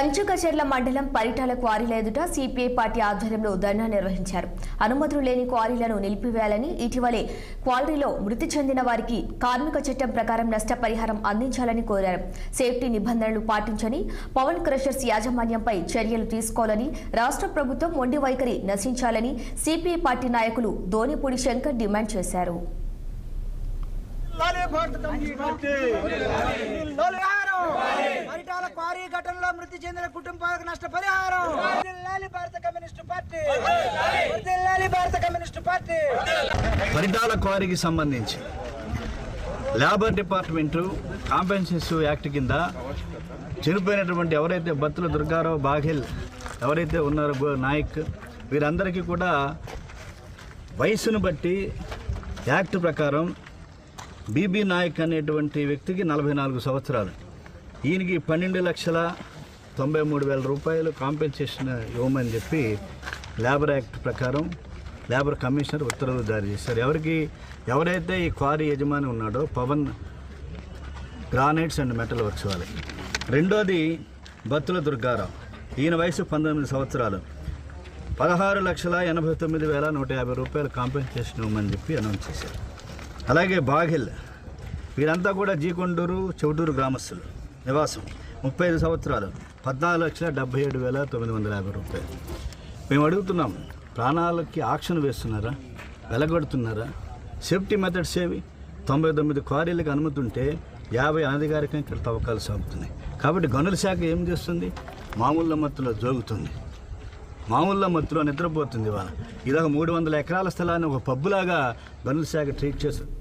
కంచుకచెర్ల మండలం పరిటాల క్వారీల ఎదుట CPI party ఆధ్వర్యంలో ధర్నా నిర్వహించారు. అనుమతులు లేని క్వారీలను నిలిపివేయాలని, ఇటీవలే క్వారీలో మృతి చెందిన వారికి కార్మిక చట్టం ప్రకారం నష్టపరిహారం అందించాలని కోరారు. సేఫ్టీ నిబంధనలు పాటించని పవన్ క్రషర్స్ యాజమాన్యంపై చర్యలు తీసుకోవాలని, రాష్ట్ర ప్రభుత్వం మొండి వైఖరి నశించాలని సిపిఐ పార్టీ నాయకులు దోనిపూడి శంకర్ డిమాండ్ చేశారు. పరిటాల క్వారీ ఘటనలో మృతి చెందిన కుటుంబాలకు నష్టపరిహారం. పరిటాల క్వారీకి సంబంధించి లేబర్ డిపార్ట్మెంటు కాంపెన్సేషన్ యాక్ట్ కింద చనిపోయినటువంటి ఎవరైతే బత్తుల దుర్గారావు, బాఘెల్ ఎవరైతే ఉన్నారో, నాయక్, వీరందరికీ కూడా వయసును బట్టి యాక్ట్ ప్రకారం బీబీ నాయక్ అనేటువంటి వ్యక్తికి 44 సంవత్సరాలు, ఈయనకి 12,93,000 రూపాయలు కాంపెన్సేషన్ ఇవ్వమని చెప్పి లేబర్ యాక్ట్ ప్రకారం లేబర్ కమిషనర్ ఉత్తర్వులు జారీ చేశారు. ఎవరైతే ఈ క్వారీ యజమాని ఉన్నాడో Pavan granites and metal works వాళ్ళకి. రెండోది బత్తుల దుర్గారావు, ఈయన వయసు 19 సంవత్సరాలు, 16,89,150 రూపాయలు కాంపెన్సేషన్ ఇవ్వమని చెప్పి అనౌన్స్ చేశారు. అలాగే బాఘెల్, వీరంతా కూడా జీకొండూరు, చౌటూరు గ్రామస్తులు, నివాసం, 35 సంవత్సరాలు, 14,77,950 రూపాయలు. మేము అడుగుతున్నాం, ప్రాణాలకి ఆక్షన్ వేస్తున్నారా, వెలగొడుతున్నారా? సేఫ్టీ మెథడ్స్ ఏవి? 99 క్వారీలకు అనుమతి ఉంటే 50 అనధికారికంగా ఇక్కడ తవ్వకాలు సాగుతున్నాయి. కాబట్టి గనుల శాఖ ఏం చేస్తుంది? మామూలు మత్తులో జోగుతుంది, మామూలు మత్తులో నిద్రపోతుంది. ఇవాళ ఇదొక 300 ఎకరాల స్థలాన్ని ఒక పబ్బులాగా గనుల శాఖ ట్రీట్ చేస్తుంది.